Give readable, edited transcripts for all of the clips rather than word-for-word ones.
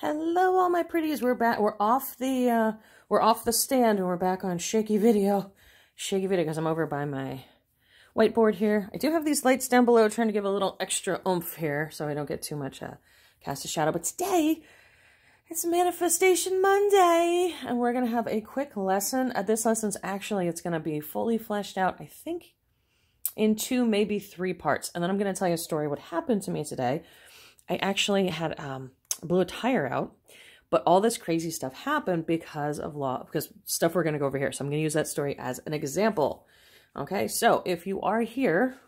Hello, all my pretties. We're back. We're off the stand, and we're back on shaky video. Shaky video, because I'm over by my whiteboard here. I do have these lights down below, trying to give a little extra oomph here, so I don't get too much cast of shadow. But today, it's Manifestation Monday, and we're gonna have a quick lesson. This lesson's actually, it's gonna be fully fleshed out, I think, in 2, maybe 3 parts. And then I'm gonna tell you a story. What happened to me today? I actually had blew a tire out, but all this crazy stuff happened because stuff we're going to go over here. So I'm going to use that story as an example. Okay, so if you are here,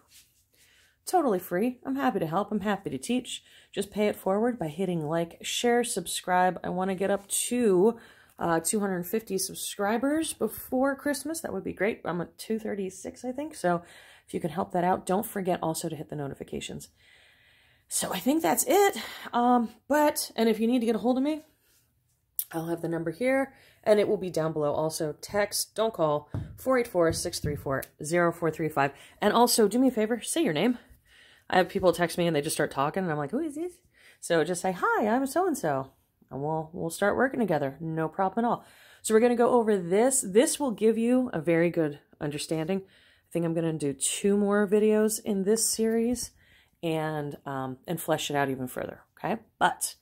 totally free. I'm happy to help. I'm happy to teach. Just pay it forward by hitting like, share, subscribe. I want to get up to 250 subscribers before Christmas. That would be great. I'm at 236, I think. So if you can help that out, don't forget also to hit the notifications. So I think that's it. And if you need to get a hold of me, I'll have the number here, and it will be down below. Also, text, don't call, 484-634-0435. And also, do me a favor, say your name. I have people text me, and they just start talking, and I'm like, who is this? So just say, hi, I'm so-and-so, and we'll start working together. No problem at all. So we're going to go over this. This will give you a very good understanding. I think I'm going to do 2 more videos in this series, and flesh it out even further, okay? But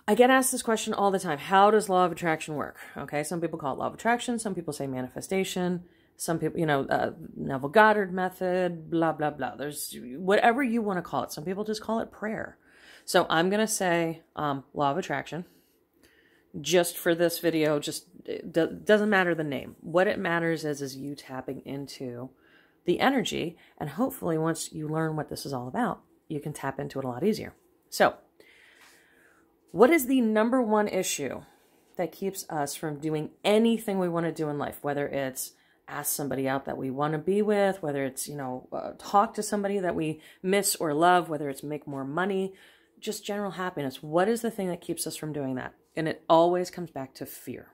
I get asked this question all the time. How does law of attraction work? Okay, some people call it law of attraction. Some people say manifestation. Some people, Neville Goddard method, blah, blah, blah. There's whatever you want to call it. Some people just call it prayer. So I'm going to say law of attraction. Just for this video, it doesn't matter the name. What it matters is you tapping into the energy, and hopefully once you learn what this is all about, you can tap into it a lot easier. So, what is the number 1 issue that keeps us from doing anything we want to do in life? Whether it's ask somebody out that we want to be with, whether it's, talk to somebody that we miss or love, whether it's make more money, just general happiness. What is the thing that keeps us from doing that? And it always comes back to fear.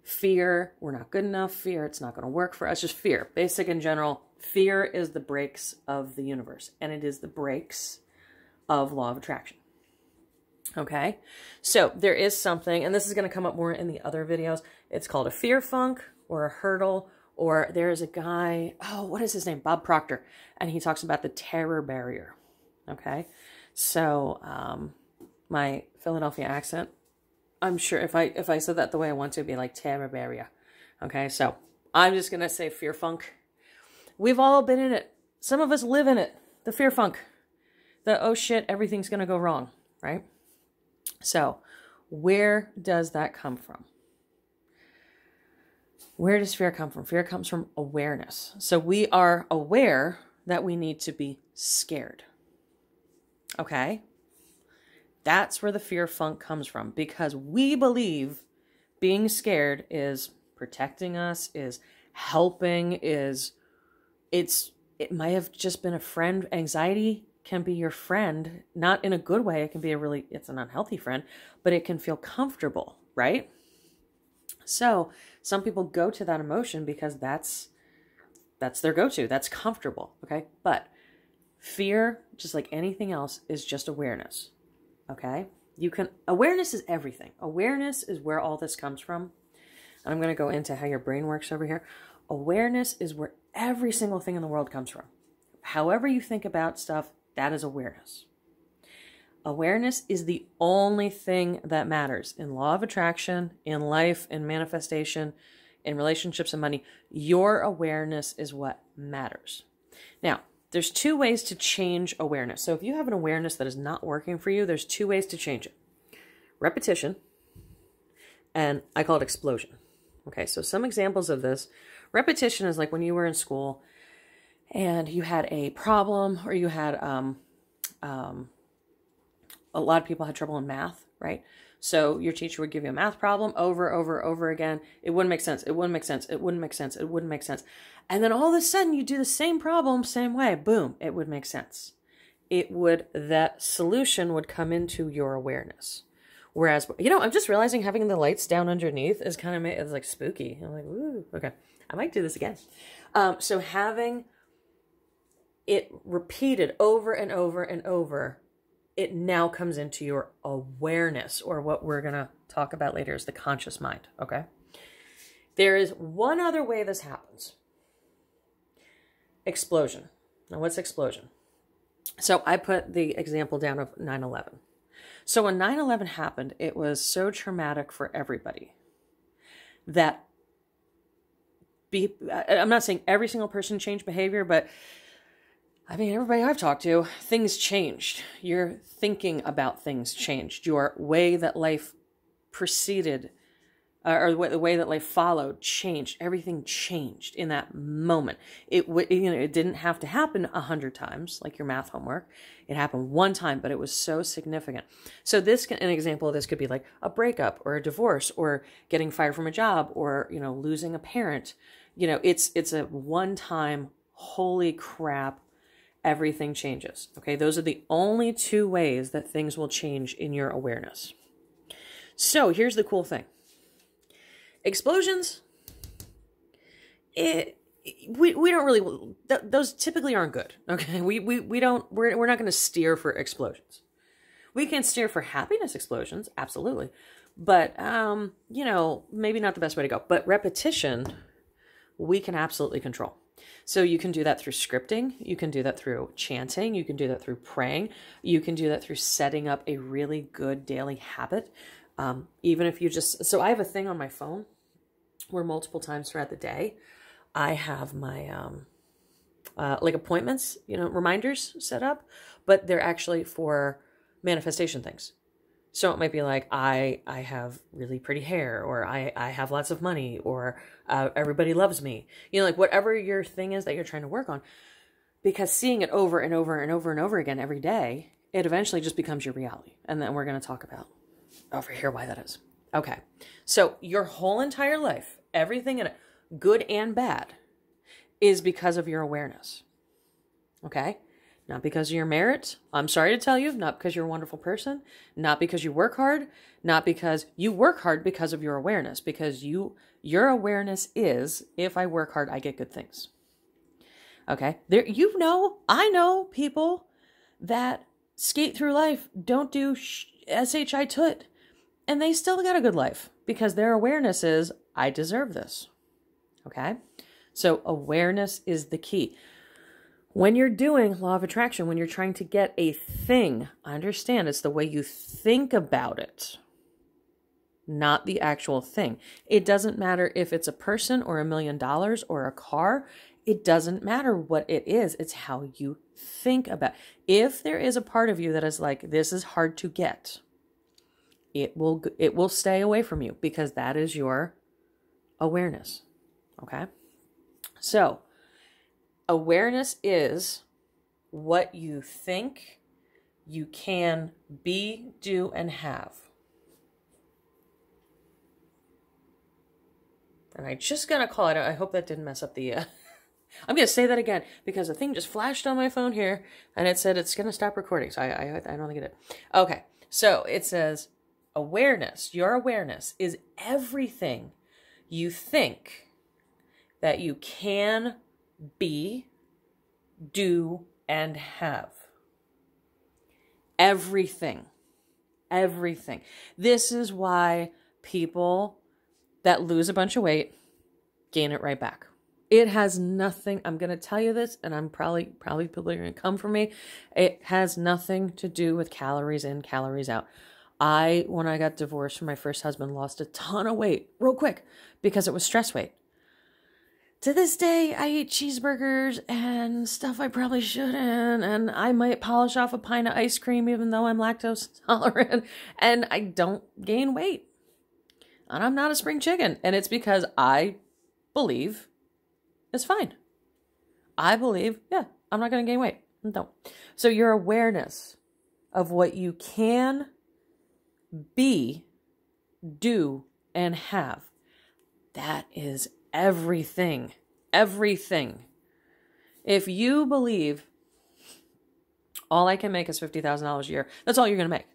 Fear, we're not good enough. Fear, it's not going to work for us. Just fear. Basic and general, fear is the brakes of the universe. And it is the brakes of law of attraction. Okay? So there is something, and this is going to come up more in the other videos. It's called a fear funk or a hurdle. Or there is a guy, what is his name? Bob Proctor. And he talks about the terror barrier. Okay? So my Philadelphia accent, I'm sure if I said that the way I want to, it'd be like terror barrier. Okay, so I'm just going to say fear funk. We've all been in it. Some of us live in it. The fear funk. The, oh shit, everything's going to go wrong, right? So where does that come from? Where does fear come from? Fear comes from awareness. So we are aware that we need to be scared. Okay? That's where the fear funk comes from, because we believe being scared is protecting us, is helping, it might have just been a friend. Anxiety can be your friend, not in a good way. It can be it's an unhealthy friend, but it can feel comfortable, right? So some people go to that emotion because that's their go-to. That's comfortable, okay? But fear, just like anything else, is just awareness. Okay, awareness is everything. Awareness is where all this comes from. And I'm going to go into how your brain works over here. Awareness is where every single thing in the world comes from. However you think about stuff, that is awareness. Awareness is the only thing that matters in law of attraction, in life, in manifestation, in relationships and money. Your awareness is what matters. Now, there's 2 ways to change awareness. So if you have an awareness that is not working for you, there's 2 ways to change it. Repetition, and I call it explosion. Okay, so some examples of this. Repetition is like when you were in school and you had a problem, or you had, a lot of people had trouble in math, right? So your teacher would give you a math problem over again. It wouldn't make sense. It wouldn't make sense. It wouldn't make sense. It wouldn't make sense. And then all of a sudden you do the same problem, same way. Boom. It would make sense. That solution would come into your awareness. Whereas, I'm just realizing having the lights down underneath is kind of, it's like spooky. I'm like, ooh, okay. I might do this again. So having it repeated over and over and over it now comes into your awareness, or what we're going to talk about later is the conscious mind, okay? There is one other way this happens. Explosion. Now, what's explosion? So I put the example down of 9/11. So when 9/11 happened, it was so traumatic for everybody that I'm not saying every single person changed behavior, but I mean, everybody I've talked to, things changed. Your thinking about things changed. Your way that life proceeded, or the way that life followed, changed. Everything changed in that moment. It didn't have to happen 100 times, like your math homework. It happened one time, but it was so significant. So an example of this could be like a breakup or a divorce or getting fired from a job or, losing a parent. It's a one-time, holy crap, everything changes. Okay, those are the only two ways that things will change in your awareness. So here's the cool thing. Explosions, we don't really, those typically aren't good. Okay, we're not going to steer for explosions. We can steer for happiness explosions, absolutely, but maybe not the best way to go. But repetition, we can absolutely control. So you can do that through scripting. You can do that through chanting. You can do that through praying. You can do that through setting up a really good daily habit. Even if you so I have a thing on my phone where multiple times throughout the day, I have my, like appointments, reminders set up, but they're actually for manifestation things. So it might be like, I have really pretty hair, or I have lots of money, or everybody loves me. Like whatever your thing is that you're trying to work on, because seeing it over and over and over and over again every day, it eventually just becomes your reality. And then we're going to talk about over here why that is. Okay. So your whole entire life, everything in it, good and bad, is because of your awareness. Okay? Not because of your merit. I'm sorry to tell you, not because you're a wonderful person, not because you work hard, not because you work hard because of your awareness, because your awareness is, if I work hard, I get good things. Okay? I know people that skate through life, don't do SHI toot, and they still got a good life because their awareness is, I deserve this. Okay? So awareness is the key. When you're doing law of attraction, when you're trying to get a thing, I understand it's the way you think about it, not the actual thing. It doesn't matter if it's a person or $1 million or a car. It doesn't matter what it is. It's how you think about it. If there is a part of you that is like, this is hard to get, it will stay away from you because that is your awareness. Okay? So, awareness is what you think you can be, do, and have. And I just gotta call it. I hope that didn't mess up the... I'm going to say that again because the thing just flashed on my phone here and it said it's going to stop recording. So I don't think it did. Okay. So it says awareness. Your awareness is everything you think that you can be, do, and have. Everything. Everything. This is why people that lose a bunch of weight gain it right back. It has nothing, I'm going to tell you this, and I'm probably people are going to come for me. It has nothing to do with calories in, calories out. When I got divorced from my first husband, lost a ton of weight real quick because it was stress weight. To this day, I eat cheeseburgers and stuff I probably shouldn't, and I might polish off a pint of ice cream even though I'm lactose tolerant, and I don't gain weight. And I'm not a spring chicken, and it's because I believe it's fine. I believe, I'm not going to gain weight. Don't. So your awareness of what you can be, do, and have, that is everything. Everything. If you believe all I can make is $50,000 a year, that's all you're going to make.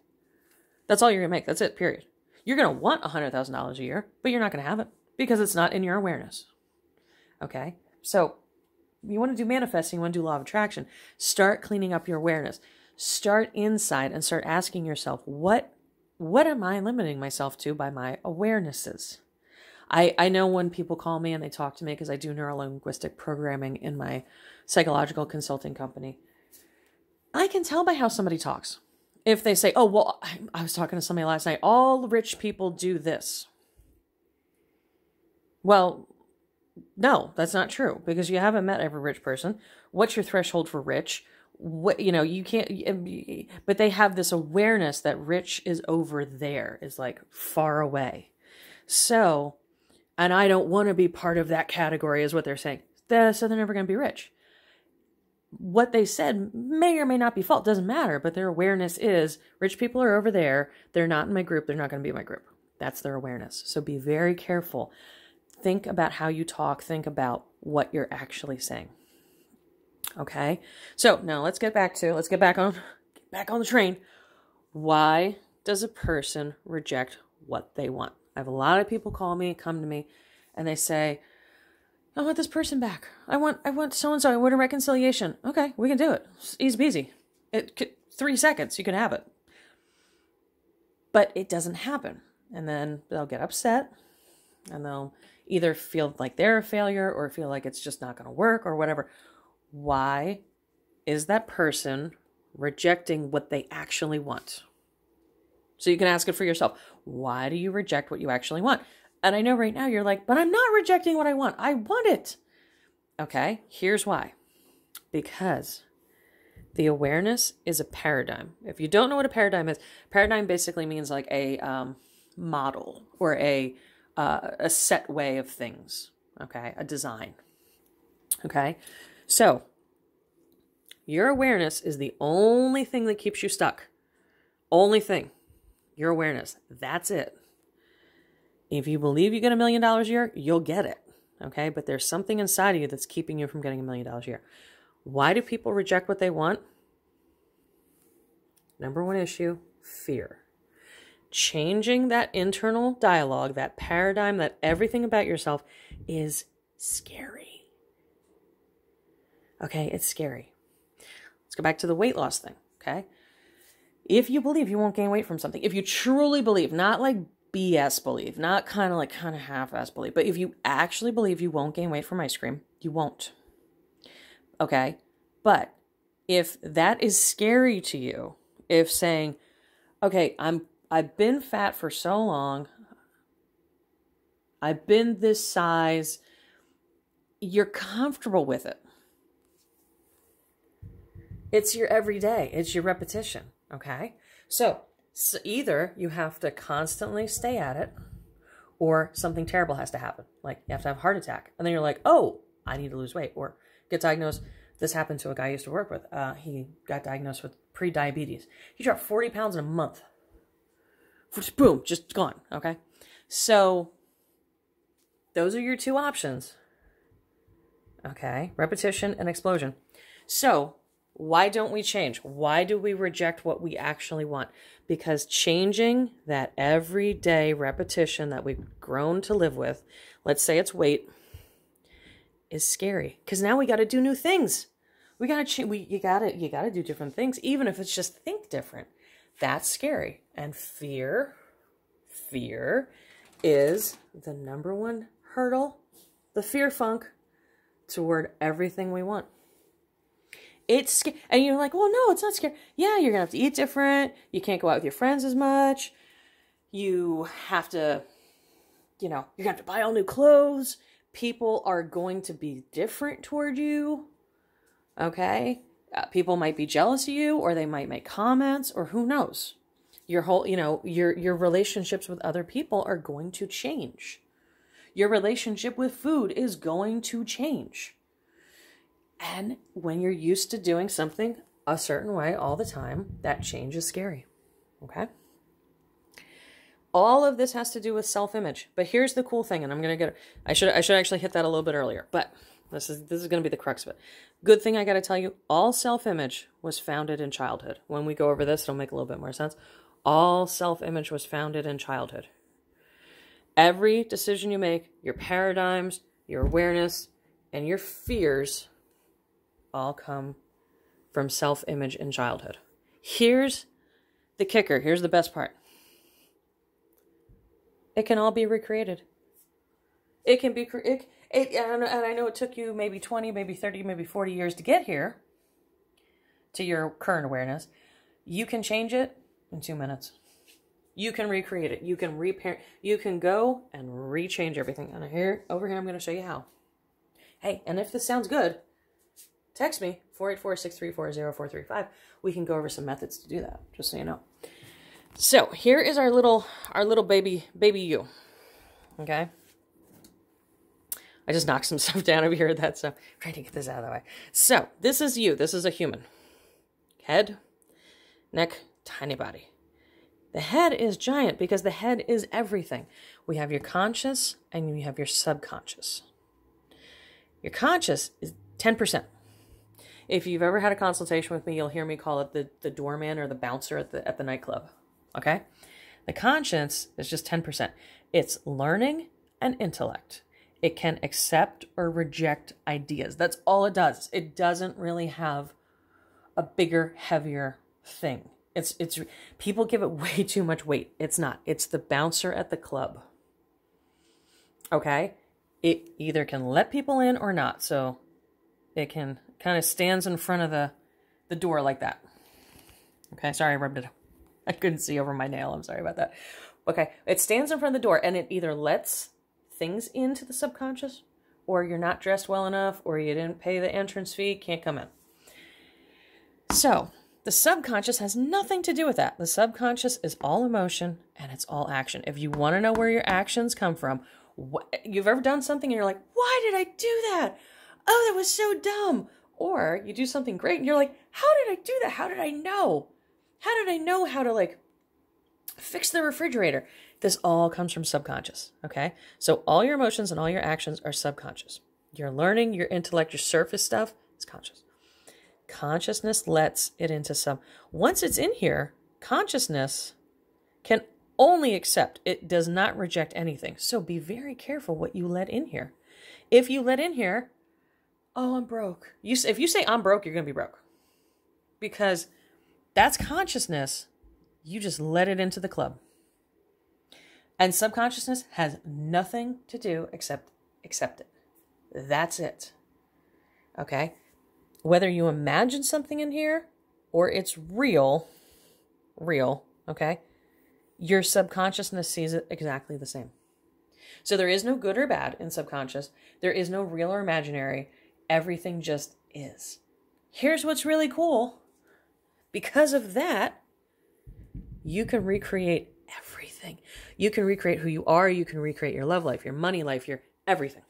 That's all you're going to make. That's it, period. You're going to want $100,000 a year, but you're not going to have it because it's not in your awareness. Okay? So you want to do manifesting, you want to do law of attraction, start cleaning up your awareness. Start inside and start asking yourself, what am I limiting myself to by my awarenesses? I know when people call me and they talk to me, because I do neuro-linguistic programming in my psychological consulting company, I can tell by how somebody talks. If they say, oh, well, I was talking to somebody last night, all rich people do this. Well, no, that's not true, because you haven't met every rich person. What's your threshold for rich? What, you can't, but they have this awareness that rich is over there, is like far away. So, and I don't want to be part of that category, is what they're saying. So they're never going to be rich. What they said may or may not be false, doesn't matter, but their awareness is rich people are over there. They're not in my group. They're not going to be in my group. That's their awareness. So be very careful. Think about how you talk. Think about what you're actually saying. Okay. So now let's get back on the train. Why does a person reject what they want? I have a lot of people come to me, and they say, I want this person back. I want so-and-so. I want a reconciliation. Okay, we can do it. It's easy peasy. 3 seconds, you can have it. But it doesn't happen. And then they'll get upset, and they'll either feel like they're a failure or feel like it's just not going to work or whatever. Why is that person rejecting what they actually want? So you can ask it for yourself. Why do you reject what you actually want? And I know right now you're like, but I'm not rejecting what I want. I want it. Okay, here's why. Because the awareness is a paradigm. If you don't know what a paradigm is, paradigm basically means like a model or a set way of things. Okay, a design. Okay, so your awareness is the only thing that keeps you stuck. Only thing. Your awareness. That's it. If you believe you get $1 million a year, you'll get it. Okay, but there's something inside of you that's keeping you from getting $1 million a year. Why do people reject what they want? Number one issue, fear. Changing that internal dialogue, that paradigm, that everything about yourself is scary. Okay, it's scary. Let's go back to the weight loss thing, okay? If you believe you won't gain weight from something, if you truly believe, not like BS believe, not kind of half-ass believe, but if you actually believe you won't gain weight from ice cream, you won't. Okay? But if that is scary to you, if saying, okay, I've been fat for so long, I've been this size, you're comfortable with it. It's your everyday, it's your repetition, okay? So either you have to constantly stay at it, or something terrible has to happen. Like you have to have a heart attack. And then you're like, oh, I need to lose weight. Or get diagnosed. This happened to a guy I used to work with. He got diagnosed with pre-diabetes. He dropped 40 pounds in a month. Boom, just gone, okay? So those are your two options. Okay, repetition and explosion. So why don't we change? Why do we reject what we actually want? Because changing that everyday repetition that we've grown to live with, let's say it's weight, is scary. Because now we got to do new things. You got to do different things, even if it's just think different. That's scary. And fear is the number one hurdle, the fear funk toward everything we want. It's scary. And you're like, well, no, it's not scary. Yeah, you're going to have to eat different. You can't go out with your friends as much. You have to, you're going to have to buy all new clothes. People are going to be different toward you. Okay? People might be jealous of you, or they might make comments, or who knows. Your whole, your relationships with other people are going to change. Your relationship with food is going to change. And when you're used to doing something a certain way all the time, that change is scary. Okay? All of this has to do with self-image. But here's the cool thing, and I'm going to I should actually hit that a little bit earlier, but this is going to be the crux of it. Good thing I got to tell you, all self-image was founded in childhood. When we go over this, it'll make a little bit more sense. All self-image was founded in childhood. Every decision you make, your paradigms, your awareness, and your fears all come from self-image in childhood. Here's the kicker. Here's the best part. It can all be recreated. It can be, and I know it took you maybe 20, maybe 30, maybe 40 years to get here to your current awareness. You can change it in 2 minutes. You can recreate it. You can repair. You can go and rechange everything. And over here, I'm going to show you how. Hey, and if this sounds good, text me, 484-634-0435. We can go over some methods to do that, just so you know. So here is our little baby you. Okay. I just knocked some stuff down over here. So I'm trying to get this out of the way. So this is you. This is a human. Head, neck, tiny body. The head is giant because the head is everything. We have your conscious and you have your subconscious. Your conscious is 10%. If you've ever had a consultation with me, you'll hear me call it the doorman or the bouncer at the nightclub. Okay? The conscience is just 10%. It's learning and intellect. It can accept or reject ideas. That's all it does. It doesn't really have a bigger, heavier thing. It's people give it way too much weight. It's not. It's the bouncer at the club. Okay? It either can let people in or not. So it can kind of stands in front of the door like that. Okay, sorry, I rubbed it. I couldn't see over my nail. I'm sorry about that. Okay, it stands in front of the door and it either lets things into the subconscious, or you're not dressed well enough, or you didn't pay the entrance fee, can't come in. So the subconscious has nothing to do with that. The subconscious is all emotion and it's all action. If you want to know where your actions come from, you've ever done something and you're like, why did I do that? Oh, that was so dumb. Or you do something great and you're like, how did I do that? How did I know? How did I know how to fix the refrigerator? This all comes from subconscious, okay? So all your emotions and all your actions are subconscious. Your learning, your intellect, your surface stuff is conscious. Consciousness lets it into some. Once it's in here, consciousness can only accept. It does not reject anything. So be very careful what you let in here. If you let in here, oh, I'm broke. If you say I'm broke, you're going to be broke. Because that's consciousness. You just let it into the club. And subconsciousness has nothing to do except accept it. That's it. Okay? Whether you imagine something in here or it's real, okay? Your subconsciousness sees it exactly the same. So there is no good or bad in subconscious. There is no real or imaginary. Everything just is. Here's what's really cool. Because of that, you can recreate everything. You can recreate who you are. You can recreate your love life, your money life, your everything.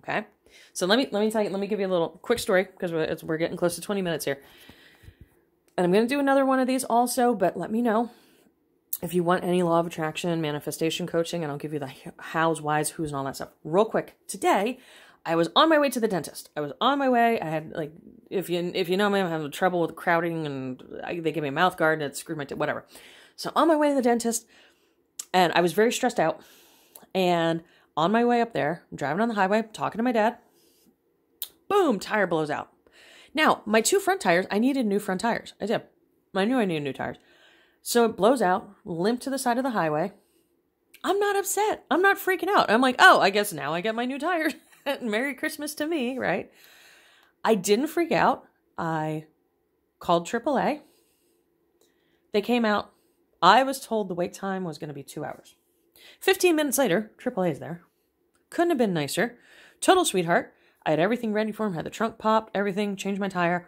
Okay? So let me tell you, let me give you a little quick story because we're getting close to 20 minutes here. And I'm going to do another one of these also, but let me know if you want any law of attraction, manifestation coaching, and I'll give you the hows, whys, who's, and all that stuff. Real quick. Today, I was on my way to the dentist. I was on my way. I had, if you know me, I'm having trouble with crowding, and they gave me a mouth guard, and it screwed my teeth, whatever. So on my way to the dentist, and I was very stressed out. And on my way up there, I'm driving on the highway, talking to my dad. Boom, tire blows out. Now, my two front tires, I needed new front tires. I did. I knew I needed new tires. So it blows out, limp to the side of the highway. I'm not upset. I'm not freaking out. I'm like, oh, I guess now I get my new tires. Merry Christmas to me, right? I didn't freak out. I called AAA. They came out. I was told the wait time was going to be 2 hours. 15 minutes later, AAA is there. Couldn't have been nicer. Total sweetheart. I had everything ready for him. Had the trunk popped, everything, changed my tire.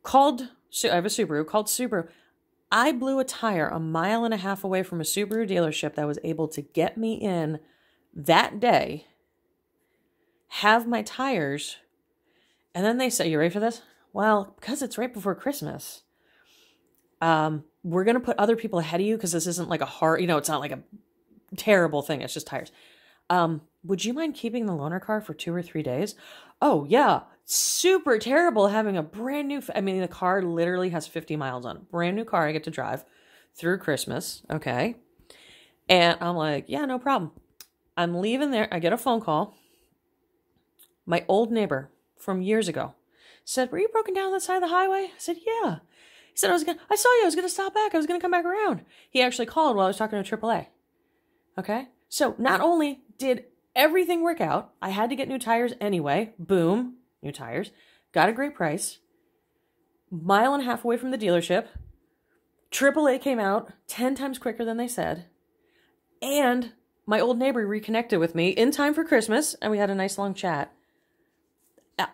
I have a Subaru, called Subaru. I blew a tire 1.5 miles away from a Subaru dealership that was able to get me in that day, have my tires, and then they say, you ready for this? Well, because it's right before Christmas, we're going to put other people ahead of you because this isn't like a hard, it's not like a terrible thing. It's just tires. Would you mind keeping the loaner car for 2 or 3 days? Oh, yeah. Super terrible having a brand new, the car literally has 50 miles on it. Brand new car I get to drive through Christmas. Okay. And I'm like, yeah, no problem. I'm leaving there. I get a phone call. My old neighbor from years ago said, were you broken down on the side of the highway? I said, yeah. He He said, I saw you. I was going to stop back. I was going to come back around. He actually called while I was talking to AAA. Okay. So not only did everything work out, I had to get new tires anyway. Boom. New tires. Got a great price. Mile and a half away from the dealership. AAA came out 10 times quicker than they said. And my old neighbor reconnected with me in time for Christmas, and we had a nice long chat.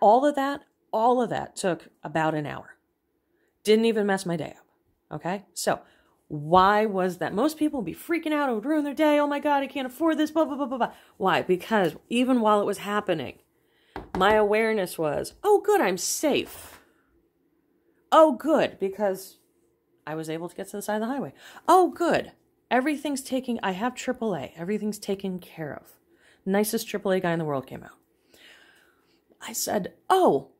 All of that took about an hour. Didn't even mess my day up. Okay? So, why was that? Most people would be freaking out. It would ruin their day. Oh my God, I can't afford this, blah, blah, blah, blah, blah. Why? Because even while it was happening, my awareness was, oh good, I'm safe. Oh good, because I was able to get to the side of the highway. Oh good, I have AAA. Everything's taken care of. Nicest AAA guy in the world came out. I said, oh,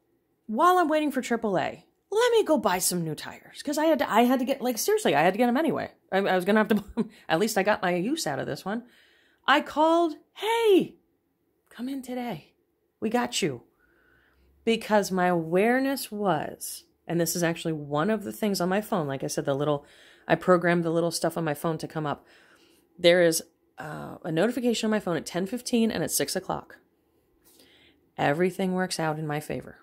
while I'm waiting for AAA, let me go buy some new tires. Because I had to get, like, seriously, I had to get them anyway. I was going to have to, at least I got my use out of this one. I called, hey, come in today. We got you. Because my awareness was, and this is actually one of the things on my phone, like I said, I programmed the little stuff on my phone to come up. There is a notification on my phone at 10:15 and at 6 o'clock. Everything works out in my favor.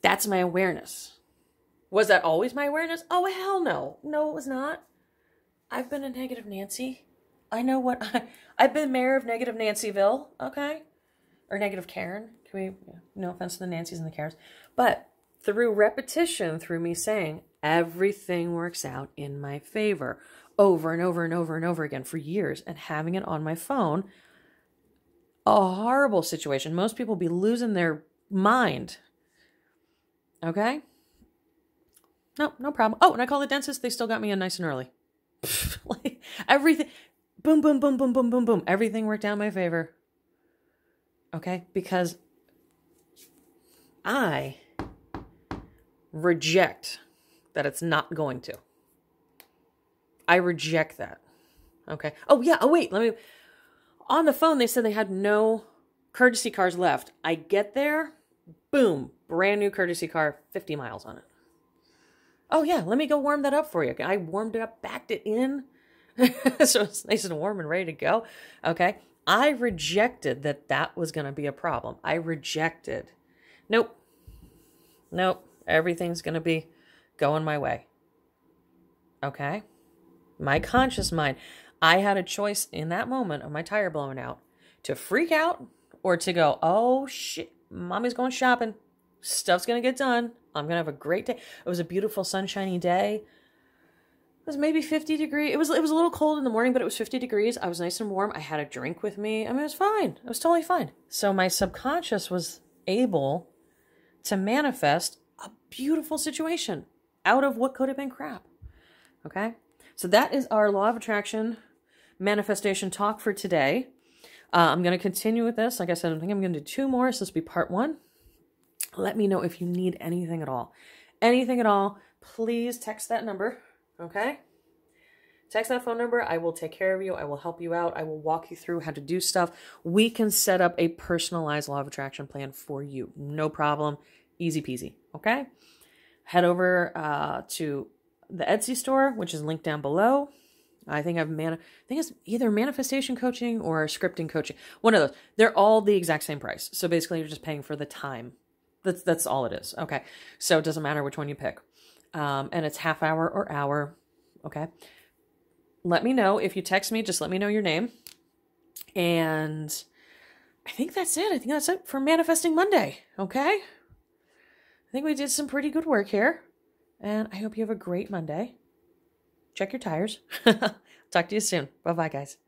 That's my awareness. Was that always my awareness? Oh, hell no. No, it was not. I've been a negative Nancy. I know what I've been mayor of negative Nancyville, okay? Or negative Karen. No offense to the Nancys and the Karens. But through repetition, through me saying, everything works out in my favor over and over and over and over again for years, and having it on my phone, a horrible situation. Most people be losing their mind. Okay? No problem. Oh, and I called the dentist. They still got me in nice and early. Like, everything, boom, boom, boom, boom, boom, boom, boom. Everything worked out in my favor. Okay? Because I reject that it's not going to. I reject that. Okay? Oh, yeah. Oh, wait. On the phone, they said they had no courtesy cars left. I get there. Boom. Brand new courtesy car, 50 miles on it. Oh, yeah. Let me go warm that up for you. I warmed it up, backed it in. So it's nice and warm and ready to go. Okay? I rejected that was going to be a problem. I rejected. Nope. Everything's going to be going my way. Okay? My conscious mind. I had a choice in that moment of my tire blowing out to freak out or to go, oh shit, mommy's going shopping. Stuff's going to get done. I'm going to have a great day. It was a beautiful sunshiny day. It was maybe 50 degrees. It was a little cold in the morning, but it was 50 degrees. I was nice and warm. I had a drink with me. I mean, it was fine. It was totally fine. So my subconscious was able to manifest a beautiful situation out of what could have been crap. Okay? So that is our law of attraction manifestation talk for today. I'm going to continue with this. Like I said, I think I'm going to do 2 more. So this will be part 1. Let me know if you need anything at all. Anything at all, please text that number. Okay? Text that phone number. I will take care of you. I will help you out. I will walk you through how to do stuff. We can set up a personalized law of attraction plan for you. No problem. Easy peasy. Okay? Head over to the Etsy store, which is linked down below. I think it's either manifestation coaching or scripting coaching. One of those. They're all the exact same price. So basically you're just paying for the time. That's all it is. Okay. So it doesn't matter which one you pick. And it's half hour or hour. Okay. Let me know if you text me, just let me know your name. And I think that's it. I think that's it for Manifesting Monday. Okay. I think we did some pretty good work here. And I hope you have a great Monday. Check your tires. Talk to you soon. Bye-bye, guys.